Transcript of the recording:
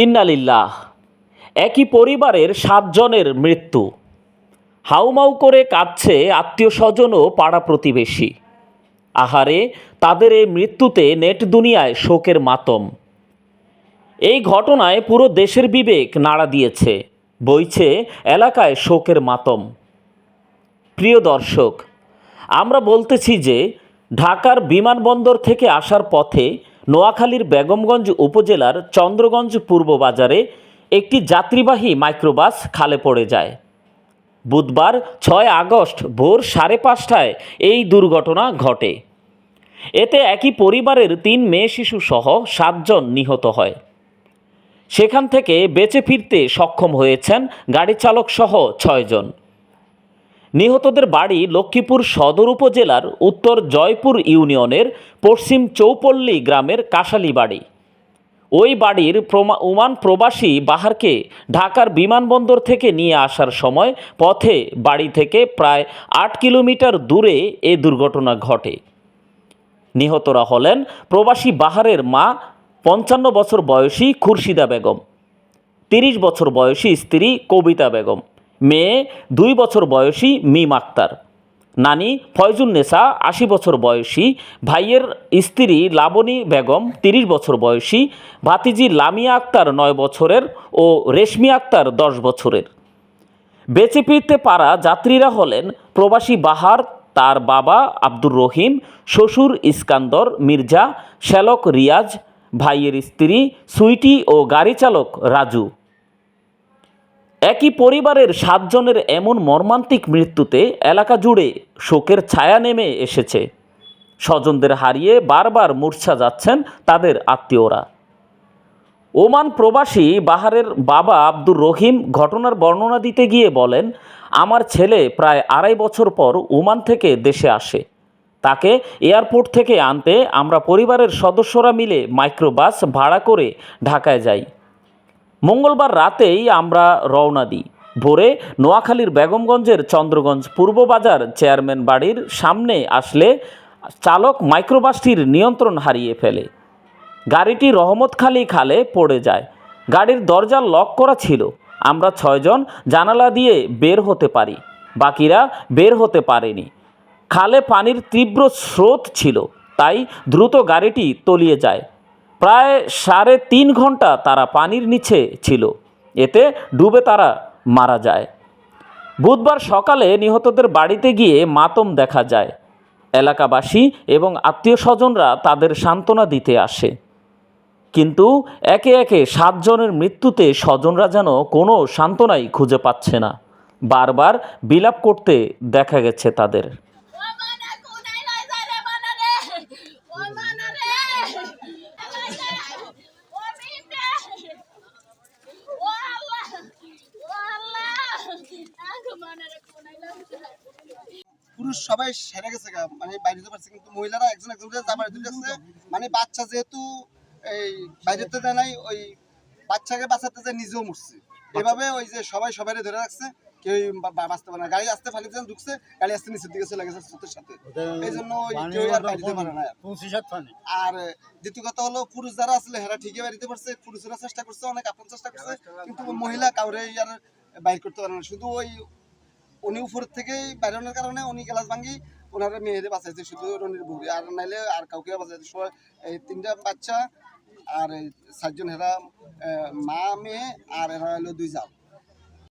ইন্নালিল্লাহ। একই পরিবারের ৭ জনের মৃত্যু। হাউমাউ করে কাঁদছে আত্মীয় স্বজন ও পাড়া প্রতিবেশী। আহারে, তাদের এই মৃত্যুতে নেট দুনিয়ায় শোকের মাতম। এই ঘটনায় পুরো দেশের বিবেক নাড়া দিয়েছে, বইছে এলাকায় শোকের মাতম। প্রিয় দর্শক, আমরা বলতেছি যে ঢাকার বিমানবন্দর থেকে আসার পথে নোয়াখালীর বেগমগঞ্জ উপজেলার চন্দ্রগঞ্জ পূর্ব বাজারে একটি যাত্রীবাহী মাইক্রোবাস খালে পড়ে যায়। বুধবার ৬ আগস্ট ভোর ৫:৩০টায় এই দুর্ঘটনা ঘটে। এতে একই পরিবারের ৩ মেয়ে শিশু সহ ৭ জন নিহত হয়। সেখান থেকে বেঁচে ফিরতে সক্ষম হয়েছেন গাড়ি চালক সহ ৬ জন। নিহতদের বাড়ি লক্ষ্মীপুর সদর উপজেলার উত্তর জয়পুর ইউনিয়নের পশ্চিম চৌপল্লী গ্রামের কাশালী বাড়ি। ওই বাড়ির ওমান প্রবাসী বাহারকে ঢাকার বিমানবন্দর থেকে নিয়ে আসার সময় পথে বাড়ি থেকে প্রায় ৮ কিলোমিটার দূরে এ দুর্ঘটনা ঘটে। নিহতরা হলেন প্রবাসী বাহারের মা ৫৫ বছর বয়সী খুরশিদা বেগম, ৩০ বছর বয়সী স্ত্রী কবিতা বেগম, মেয়ে ২ বছর বয়সী মিম আক্তার, নানি ফয়জুন্নেসা ৮০ বছর বয়সী, ভাইয়ের স্ত্রী লাবণী বেগম ৩০ বছর বয়সী, ভাতিজি লামিয়া আক্তার ৯ বছরের ও রেশমি আক্তার ১০ বছরের। বেঁচে ফিরতে পারা যাত্রীরা হলেন প্রবাসী বাহার, তার বাবা আব্দুর রহিম, শ্বশুর ইস্কান্দর মির্জা, শ্যালক রিয়াজ, ভাইয়ের স্ত্রী সুইটি ও গাড়ি চালক রাজু। একই পরিবারের ৭ জনের এমন মর্মান্তিক মৃত্যুতে এলাকা জুড়ে শোকের ছায়া নেমে এসেছে। স্বজনদের হারিয়ে বারবার মূর্ছা যাচ্ছেন তাদের আত্মীয়রা। ওমান প্রবাসী বাহারের বাবা আব্দুর রহিম ঘটনার বর্ণনা দিতে গিয়ে বলেন, আমার ছেলে প্রায় ২.৫ বছর পর ওমান থেকে দেশে আসে। তাকে এয়ারপোর্ট থেকে আনতে আমরা পরিবারের সদস্যরা মিলে মাইক্রোবাস ভাড়া করে ঢাকায় যাই। মঙ্গলবার রাতেই আমরা রওনা দিই। ভোরে নোয়াখালীর বেগমগঞ্জের চন্দ্রগঞ্জ পূর্ব বাজার চেয়ারম্যান বাড়ির সামনে আসলে চালক মাইক্রোবাসটির নিয়ন্ত্রণ হারিয়ে ফেলে। গাড়িটি রহমতখালী খালে পড়ে যায়। গাড়ির দরজা লক করা ছিল। আমরা ৬ জন জানালা দিয়ে বের হতে পারি, বাকিরা বের হতে পারেনি। খালে পানির তীব্র স্রোত ছিল, তাই দ্রুত গাড়িটি তলিয়ে যায়। প্রায় ৩.৫ ঘন্টা তারা পানির নিচে ছিল। এতে ডুবে তারা মারা যায়। বুধবার সকালে নিহতদের বাড়িতে গিয়ে মাতম দেখা যায়। এলাকাবাসী এবং আত্মীয় স্বজনরা তাদের সান্ত্বনা দিতে আসে। কিন্তু একে একে ৭ জনের মৃত্যুতে স্বজনরা যেন কোনো সান্ত্বনাই খুঁজে পাচ্ছে না। বারবার বিলাপ করতে দেখা গেছে তাদের। পুরুষ সবাই সেরে গেছে, মানে বাইরে যেতে পারছে, কিন্তু মহিলারা একজন যাবার যাচ্ছে। মানে বাচ্চা যেহেতু এই বাইরেতে দেয় নাই, ওই বাচ্চাকে বাঁচাতে যায় নিজেও মরছে। এভাবে ওই যে সবাই সবাই ধরে রাখছে, কেউ বাঁচতে পারে না। গাড়ি আসতে ফালি ঢুকছে, গাড়ি আসতে নিচের দিকে চলে গেছে স্রোতের সাথে। এই জন্য কেউ আর বাড়িতে পারে না। আর দ্বিতীয় কথা হলো, পুরুষ যারা আসলে হেরা ঠিকই বাড়িতে পারছে, পুরুষেরা চেষ্টা করছে, অনেক আপন চেষ্টা করছে, কিন্তু মহিলা কাউরে আর বাইর করতে পারে না। শুধু ওই উনি উপর থেকেই বাইরের কারণে উনি গ্লাস ভাঙ্গি ওনারা মেয়েদের বাঁচাইছে, শুধু রনির বুড়ি, আর নাইলে আর কাউকে বাঁচাইছে। এই ৩টা বাচ্চা আর ৭ জন, হেরা মা মেয়ে, আর এরা হলো 2 জাল।